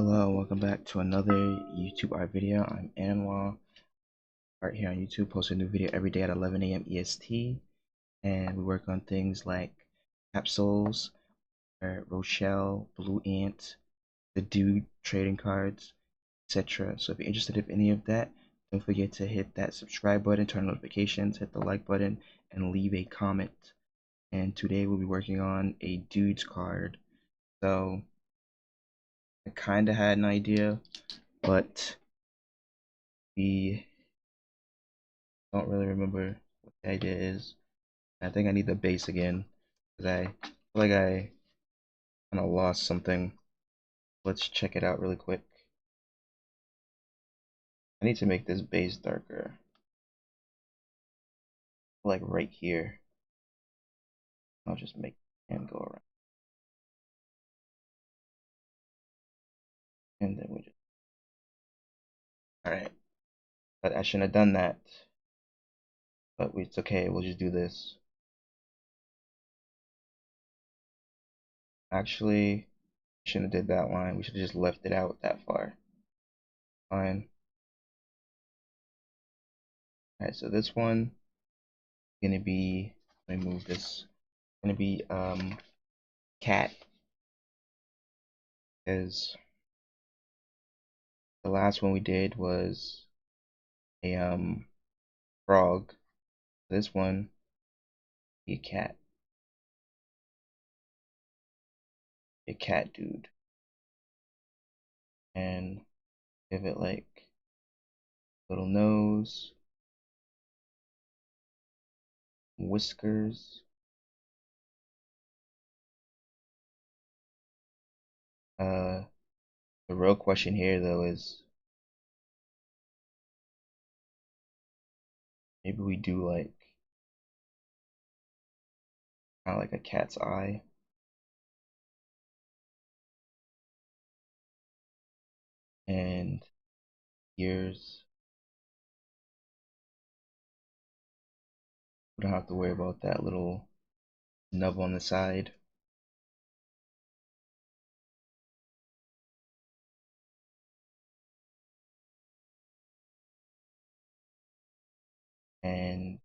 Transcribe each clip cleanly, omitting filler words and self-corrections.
Hello, welcome back to another YouTube art video. I'm Anwar, art here on YouTube, post a new video every day at 11 a.m. EST, and we work on things like capsules, Rochelle, Blue Ant, the Dude trading cards, etc. So if you're interested in any of that, don't forget to hit that subscribe button, turn on notifications, hit the like button, and leave a comment. And today we'll be working on a Dude's card. So I kind of had an idea, but we don't really remember what the idea is. I think I need the base again because I feel like I kind of lost something. Let's check it out really quick. I need to make this base darker, like right here. I'll just make and go around, and then we just. All right, but I shouldn't have done that. But it's okay. We'll just do this. Actually, shouldn't have did that line. We should have just left it out that far. Fine. All right, so this one is gonna be. Let me move this. Gonna be cat, because the last one we did was a frog. This one be a cat dude, and give it like little nose, whiskers. The real question here though is maybe we do like kind of like a cat's eye, and ears. We don't have to worry about that little nub on the side. And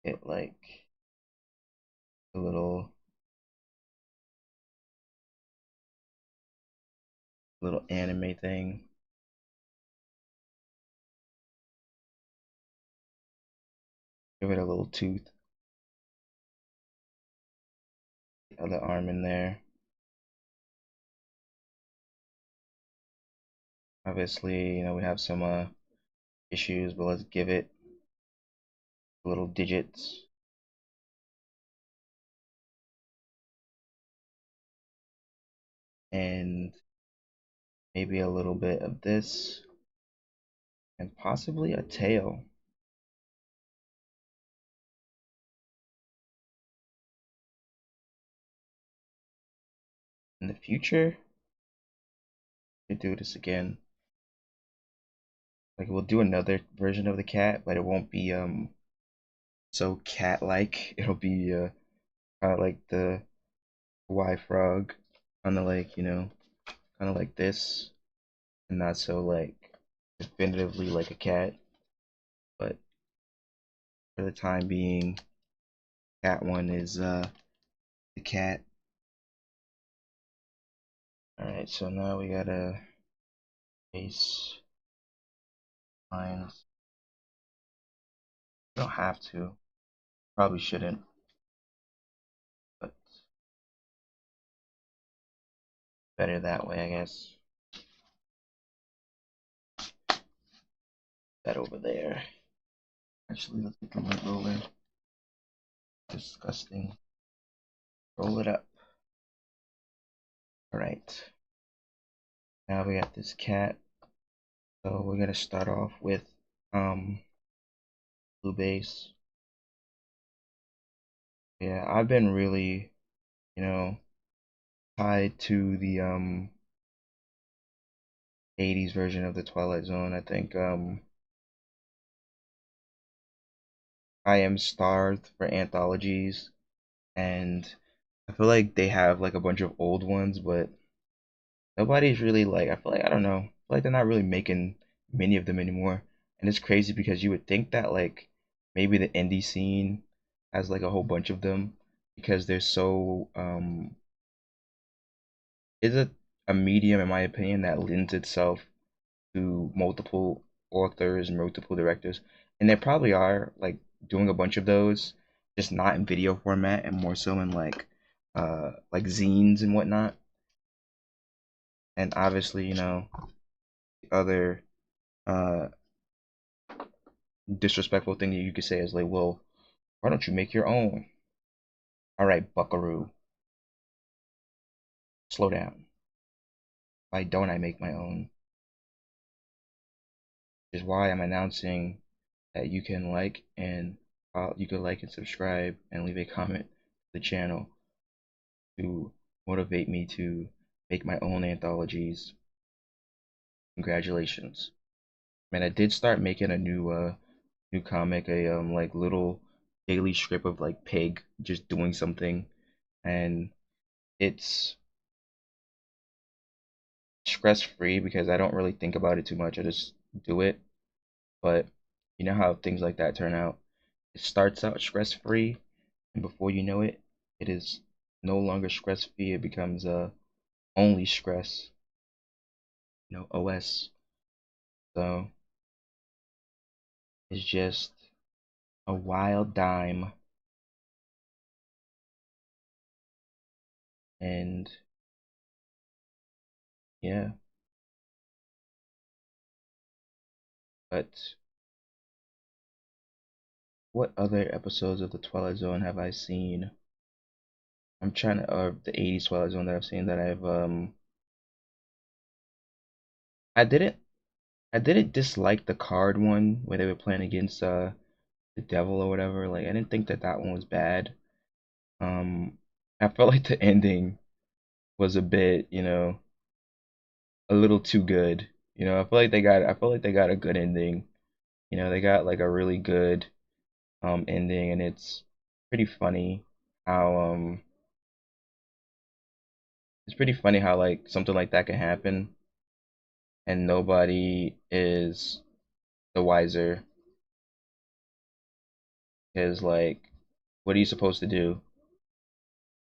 it like a little anime thing. Give it a little tooth. The other arm in there. Obviously, we have some issues, but let's give it little digits. And maybe a little bit of this, and possibly a tail. In the future, we do this again. Like we'll do another version of the cat, but it won't be so cat-like. It'll be kind of like the Y frog, kind of like kind of like this, and not so like definitively like a cat. But for the time being, cat one is the cat. All right, so now we gotta base lines. You don't have to. Probably shouldn't, but better that way, I guess. That over there. Actually, let's get the lint roller. Disgusting. Roll it up. Alright. Now we got this cat. So we're gonna start off with blue base. Yeah, I've been really, tied to the 80s version of the Twilight Zone. I think I am starved for anthologies, and I feel like they have like a bunch of old ones, but nobody's really like, I feel like, I don't know, I feel like they're not really making many of them anymore. And it's crazy because you would think that like maybe the indie scene has like a whole bunch of them because they're so is a medium in my opinion that lends itself to multiple authors and multiple directors. And there probably are like doing a bunch of those, just not in video format and more so in like zines and whatnot. And obviously, you know, the other uh disrespectful thing that you could say is like, well, why don't you make your own? All right, buckaroo, slow down. Why don't I make my own? Which is why I'm announcing that you can like and subscribe and leave a comment to the channel to motivate me to make my own anthologies. Congratulations. Man, I did start making a new comic, a like little daily strip of like Pig just doing something, and it's stress free because I don't really think about it too much. I just do it. But you know how things like that turn out. It starts out stress free, and before you know it, it is no longer stress free. It becomes only stress, OS. So it's just a wild dime, and yeah. But what other episodes of the Twilight Zone have I seen? I'm trying to, the '80s Twilight Zone that I've seen that I didn't, I didn't dislike the card one where they were playing against the devil or whatever. Like I didn't think that that one was bad. Um, I felt like the ending was a bit, a little too good. I feel like they got a good ending. They got like a really good ending, and it's pretty funny how like something like that can happen and nobody is the wiser, because like what are you supposed to do?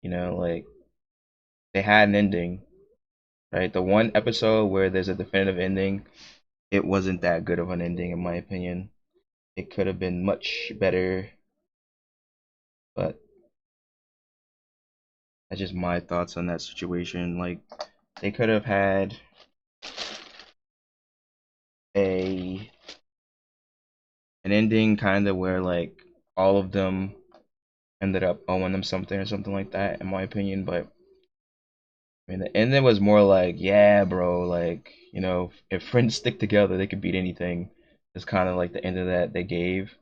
Like they had an ending, right? The one episode where there's a definitive ending, it wasn't that good of an ending in my opinion. It could have been much better, but that's just my thoughts on that situation. Like they could have had a an ending kind of where like all of them ended up owing them something or something like that, in my opinion. But I mean, the ending was more like, yeah, bro, like if friends stick together, they could beat anything. It's kind of like the end of that they gave,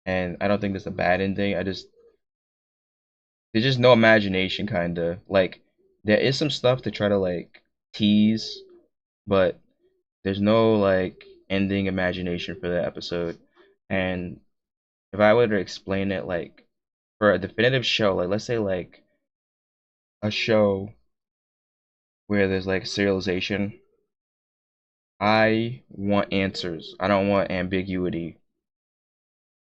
and I don't think that's a bad ending. There's just no imagination, kind of like there is some stuff to try to like tease, but there's no like ending imagination for that episode. And if I were to explain it like for a definitive show, like let's say like a show where there's like serialization, I want answers. I don't want ambiguity.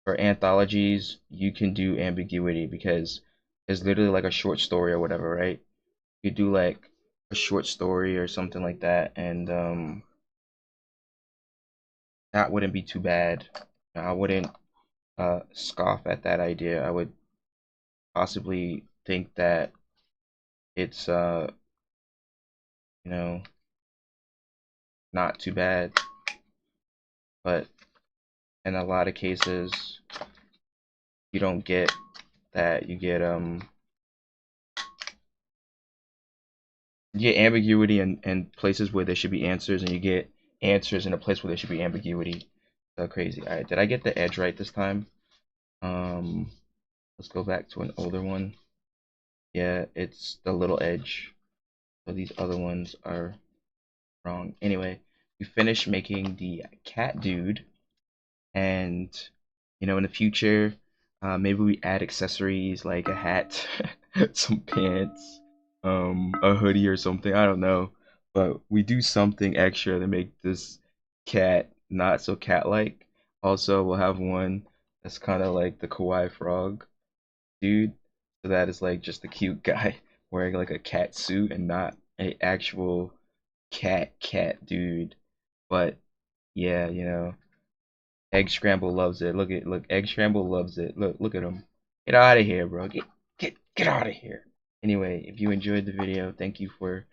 For anthologies, you can do ambiguity because it's literally like a short story or whatever, right? You do like a short story or something like that, and that wouldn't be too bad. I wouldn't scoff at that idea. I would possibly think that it's you know not too bad, but in a lot of cases you don't get that. You get ambiguity in places where there should be answers, and you get answers in a place where there should be ambiguity. So crazy. All right, did I get the edge right this time? Um, let's go back to an older one. Yeah, it's the little edge. So these other ones are wrong. Anyway, we finished making the cat dude, and in the future, Maybe we add accessories like a hat, some pants, a hoodie or something. I don't know, but we do something extra to make this cat not so cat-like. Also, we'll have one that's kind of like the kawaii frog dude. So that is like just a cute guy wearing like a cat suit and not a actual cat dude. But yeah, Egg Scramble loves it. Look, Egg Scramble loves it. Look at him. Get out of here, bro. Get out of here. Anyway, if you enjoyed the video, thank you for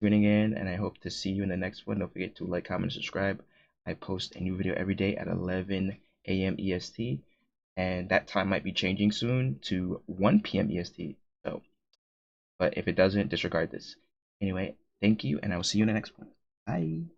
tuning in, and I hope to see you in the next one. Don't forget to like, comment, subscribe. I post a new video every day at 11 a.m. EST, and that time might be changing soon to 1 p.m. EST. So, but if it doesn't, disregard this. Anyway, thank you, and I will see you in the next one. Bye.